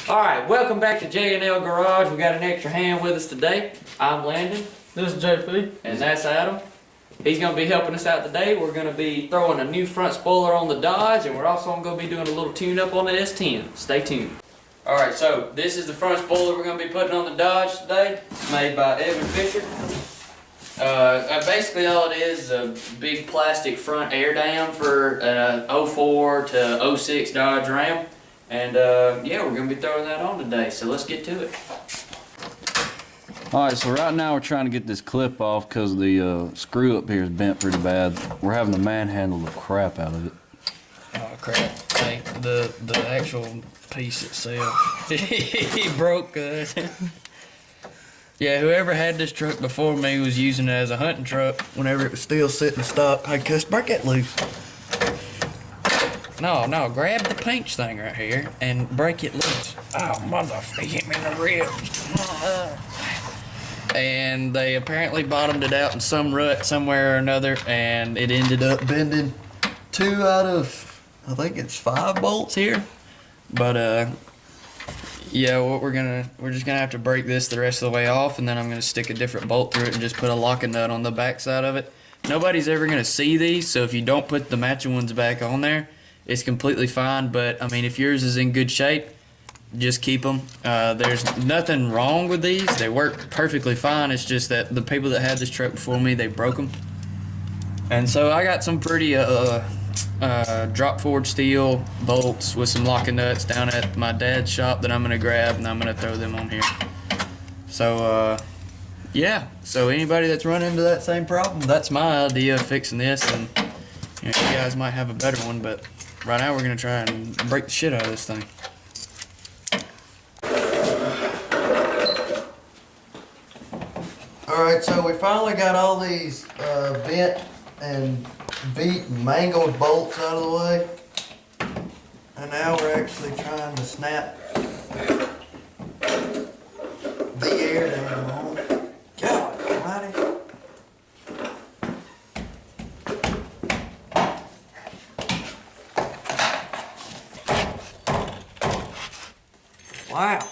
Alright, welcome back to JnL Garage. We got an extra hand with us today. I'm Landon. This is JP. And that's Adam. He's going to be helping us out today. We're going to be throwing a new front spoiler on the Dodge, and we're also going to be doing a little tune-up on the S-10. Stay tuned. Alright, so this is the front spoiler we're going to be putting on the Dodge today. It's made by Evan Fisher. Basically all it is a big plastic front air dam for 04 to 06 Dodge Ram. And yeah, we're going to be throwing that on today, so let's get to it. Alright, so right now we're trying to get this clip off because the screw up here is bent pretty bad. We're having to manhandle the crap out of it. Oh crap, hey, the actual piece itself, he broke good. Yeah, whoever had this truck before me was using it as a hunting truck whenever it was still sitting stock. Hey, cuss, break that loose. No, grab the pinch thing right here and break it loose. Oh, motherfucker, hit me in the ribs. And they apparently bottomed it out in some rut somewhere or another, and it ended up bending 2 out of, I think it's 5 bolts here. But yeah, we're just gonna have to break this the rest of the way off, and then I'm gonna stick a different bolt through it and just put a locking nut on the back side of it. Nobody's ever gonna see these, so if you don't put the matching ones back on there, it's completely fine. But I mean, if yours is in good shape, just keep them. There's nothing wrong with these. They work perfectly fine. It's just that the people that had this truck before me, they broke them. And so I got some pretty drop forward steel bolts with some locking nuts down at my dad's shop that I'm gonna grab, and I'm gonna throw them on here. So yeah, so anybody that's run into that same problem, that's my idea of fixing this. And you guys might have a better one, but right now we're gonna try and break the shit out of this thing. Alright, so we finally got all these bent and beat and mangled bolts out of the way. And now we're actually trying to snap the air dam on. God almighty. Wow.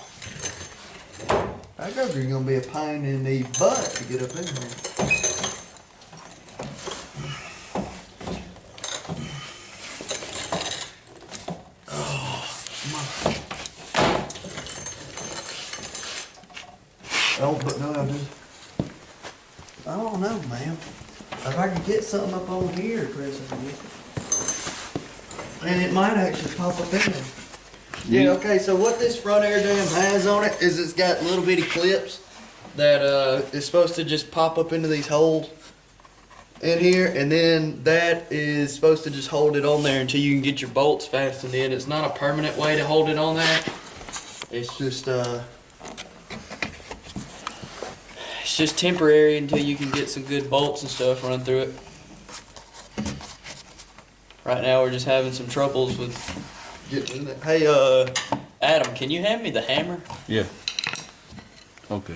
That guy's gonna be a pain in the butt to get up in here. Don't put no out, dude. I don't know, man. If I could get something up on here, Chris, I could get it. And it might actually pop up in there. Yeah, okay, so what this front air dam has on it is it's got little bitty clips that is supposed to just pop up into these holes in here, and then that is supposed to just hold it on there until you can get your bolts fastened in. It's not a permanent way to hold it on there. It's just temporary until you can get some good bolts and stuff run through it. Right now we're just having some troubles with getting that. Hey, Adam, can you hand me the hammer? Yeah. Okay.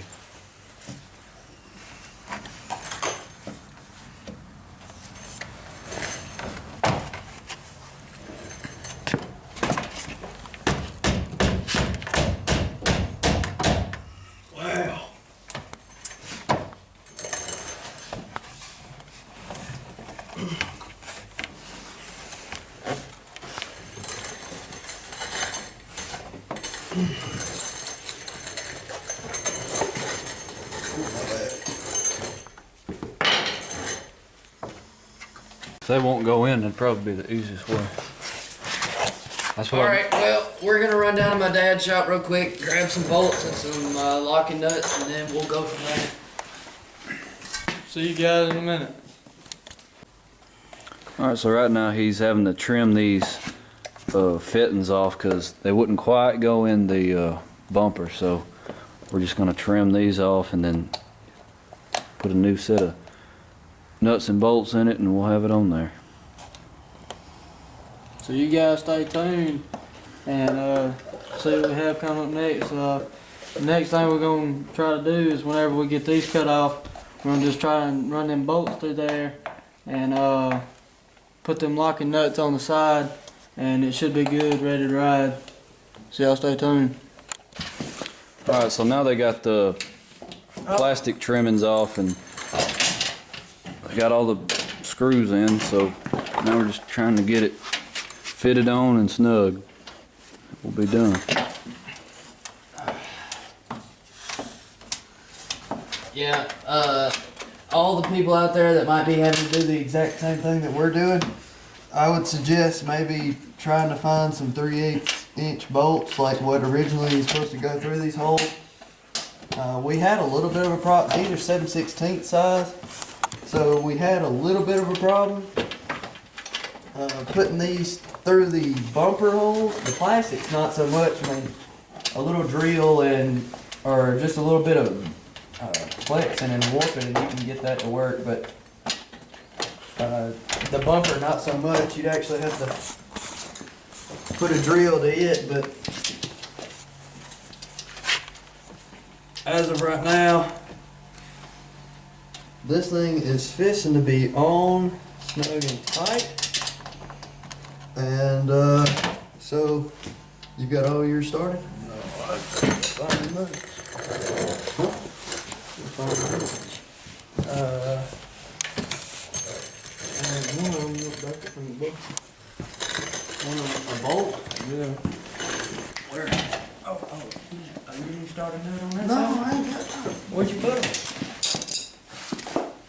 Wow. If they won't go in, that'd probably be the easiest way. That's what. Alright, well, we're gonna run down to my dad's shop real quick, grab some bolts and some locking nuts, and then we'll go from there. See you guys in a minute. Alright, so right now he's having to trim these fittings off because they wouldn't quite go in the bumper. So we're just gonna trim these off and then put a new set of nuts and bolts in it, and we'll have it on there. So you guys stay tuned and see what we have coming up next. The next thing we're going to try to do is whenever we get these cut off, we're going to just try and run them bolts through there and put them locking nuts on the side, and it should be good, ready to ride. So y'all stay tuned. Alright, so now they got the plastic trimmings off and they got all the screws in, so now we're just trying to get it fitted on and snug. We'll be done. Yeah, all the people out there that might be having to do the exact same thing that we're doing, I would suggest maybe trying to find some 3/8" bolts like what originally is supposed to go through these holes. We had a little bit of a problem. These are 7/16 size, so we had a little bit of a problem putting these through the bumper holes. The plastic's not so much. I mean, a little drill or just a little bit of flexing and warping and you can get that to work, but the bumper not so much. You'd actually have to put a drill to it, but as of right now, this thing is fixing to be on, snug and tight. And so you got all yours started? No, I can't find much. And one of them looked back from the book. One of them a bolt? Yeah. Where? Oh, you didn't start a nut on that? No, I ain't got time. Where'd you put them?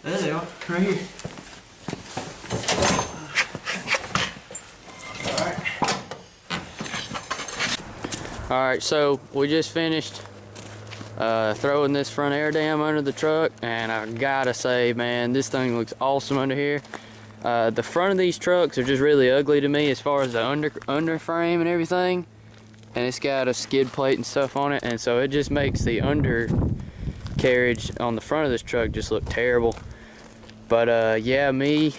There they are, right here. Alright, so we just finished throwing this front air dam under the truck, and I gotta say, man, this thing looks awesome under here. The front of these trucks are just really ugly to me as far as the under frame and everything, and it's got a skid plate and stuff on it, and so it just makes the undercarriage on the front of this truck just look terrible. But yeah, me,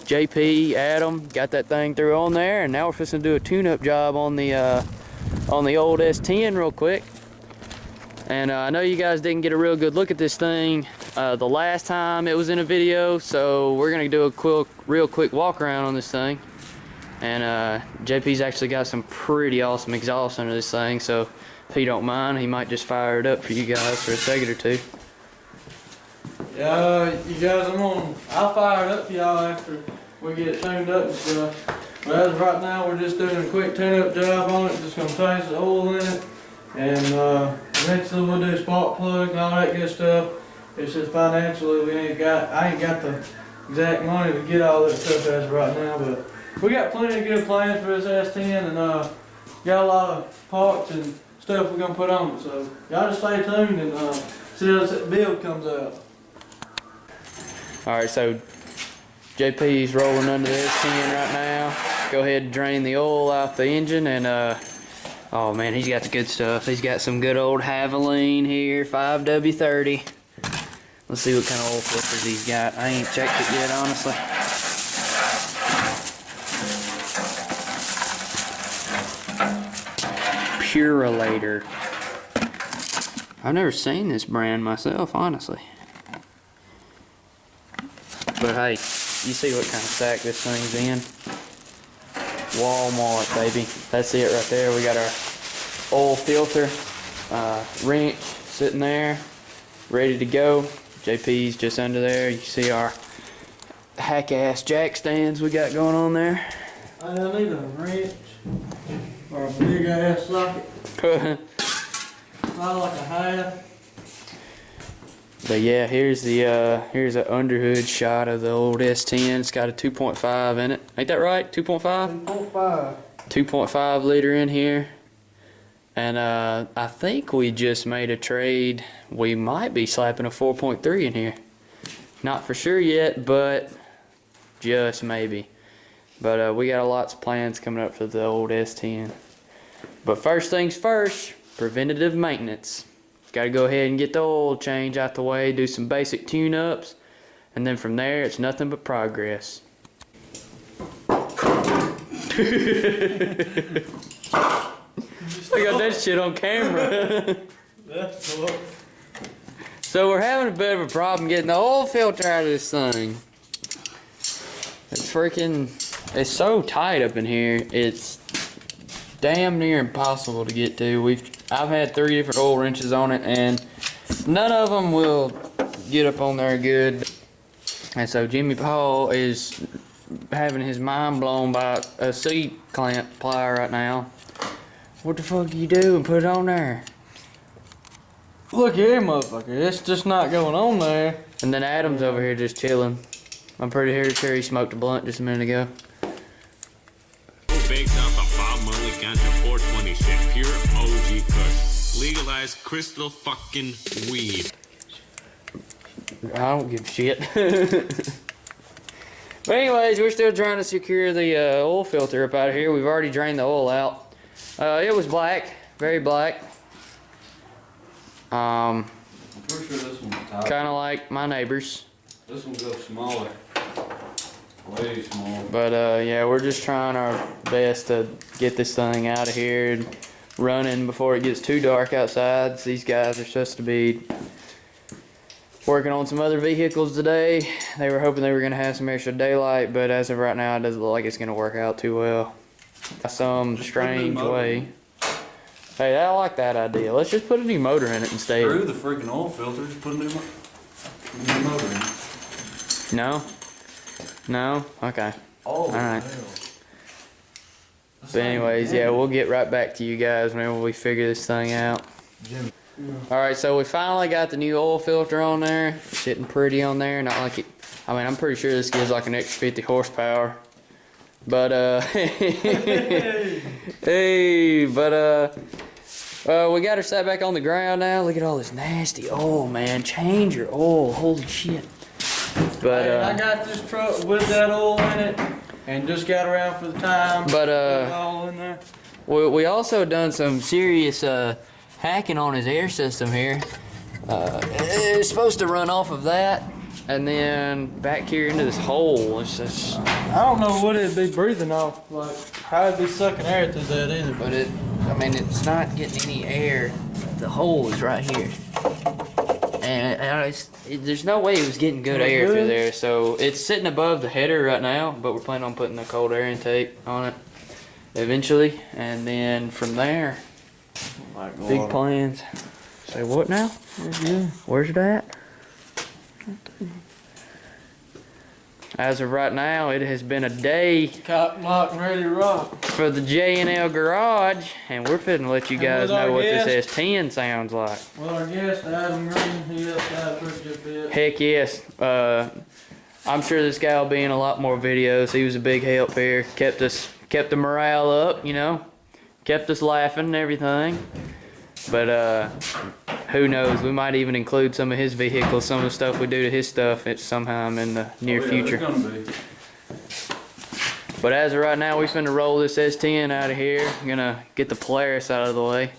JP, Adam got that thing through on there, and now we're fixing to do a tune-up job on the old S-10 real quick. And I know you guys didn't get a real good look at this thing the last time it was in a video, so we're gonna do a real quick walk around on this thing. And JP's actually got some pretty awesome exhaust under this thing, so if he don't mind, he might just fire it up for you guys for a second or two. Yeah, you guys, I'll fire it up for y'all after we get it tuned up and stuff. But as of right now, we're just doing a quick tune-up job on it. Just gonna change the oil in it, and eventually we'll do spark plug and all that good stuff. It's just financially I ain't got the exact money to get all that stuff as of right now, but we got plenty of good plans for this S-10, and got a lot of parts and stuff we're gonna put on it. So y'all just stay tuned and see how this build comes out. Alright, so JP's rolling under the S-10 right now. Go ahead and drain the oil out the engine, and oh man, he's got the good stuff. He's got some good old Havoline here, 5W30. Let's see what kind of oil filters he's got. I ain't checked it yet, honestly. Purelator. I've never seen this brand myself, honestly. But hey, you see what kind of sack this thing's in. Walmart, baby. That's it right there. We got our oil filter wrench sitting there, ready to go. JP's just under there. You see our hack-ass jack stands we got going on there. I need a wrench or a big ass socket. Not like a half. But yeah, here's an underhood shot of the old S-10. It's got a 2.5 in it. Ain't that right? 2.5? 2.5. 2.5 liter in here. And I think we just made a trade. We might be slapping a 4.3 in here. Not for sure yet, but just maybe. But we got lots of plans coming up for the old S-10. But first things first, preventative maintenance. Got to go ahead and get the oil change out the way, do some basic tune-ups, and then from there it's nothing but progress. I got that shit on camera. That's cool. So we're having a bit of a problem getting the oil filter out of this thing. It's so tight up in here. It's damn near impossible to get to. We've I've had 3 different oil wrenches on it, and none of them will get up on there good. And so Jimmy Paul is having his mind blown by a C-clamp plier right now. What the fuck you doing? Put it on there. Look here, motherfucker. It's just not going on there. And then Adam's over here just chilling. I'm pretty sure he smoked a blunt just a minute ago. Baked off of Bob Marley ganja 420 shit. Pure OG Kush. Legalized crystal fucking weed. I don't give a shit. But anyways, we're still trying to secure the oil filter up out of here. We've already drained the oil out. It was black, very black. I'm pretty sure this one's tight. Kind of like my neighbors. This one goes smaller. Way smaller. But yeah, we're just trying our best to get this thing out of here and running before it gets too dark outside. These guys are supposed to be working on some other vehicles today. They were hoping they were going to have some extra daylight, but as of right now, it doesn't look like it's going to work out too well. Some strange way. Hey, I like that idea. Let's just put a new motor in it instead. Screw the freaking oil filter. Just put a new motor in. No? No? Okay. Oh, alright. But anyways, yeah, we'll get right back to you guys whenever we figure this thing out. Alright, so we finally got the new oil filter on there. Sitting pretty on there. Not like it. I mean, I'm pretty sure this gives like an extra 50 horsepower. But, hey, but, we got her set back on the ground now. Look at all this nasty oil, man. Change your oil. Holy shit. But, Hey, I got this truck with that oil in it and just got around for the time. But, Put it all in there. we also done some serious, hacking on his air system here. It's supposed to run off of that and then back here into this hole. It's just, I don't know what it'd be breathing off. Like, how it'd be sucking air through that either. but I mean, it's not getting any air. The hole is right here. And there's no way it was getting good air through there. So it's sitting above the header right now, but we're planning on putting the cold air intake on it eventually. And then from there, big plans. Say what now? Where's it at? As of right now, it has been a day Cop lock and ready to rock. for the JnL Garage, and we're finna let you guys know what this S-10 sounds like. Well, our guest, Adam Greene, he helped out a pretty good bit. Heck yes. I'm sure this guy will be in a lot more videos. He was a big help here. Kept the morale up, you know. Kept us laughing and everything. But who knows? We might even include some of his vehicles, some of the stuff we do to his stuff at sometime in the near future. It's gonna be. But as of right now, we finna roll this S-10 out of here. Gonna get the Polaris out of the way.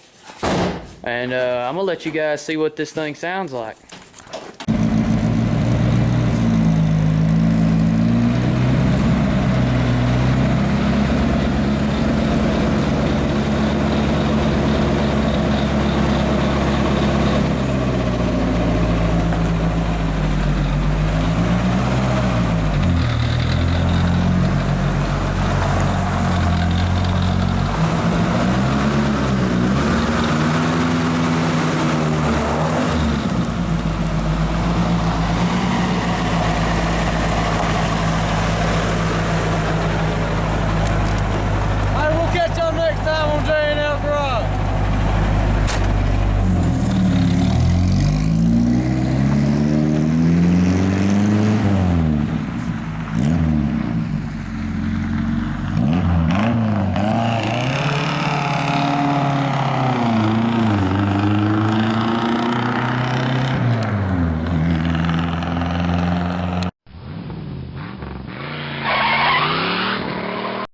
And I'm gonna let you guys see what this thing sounds like.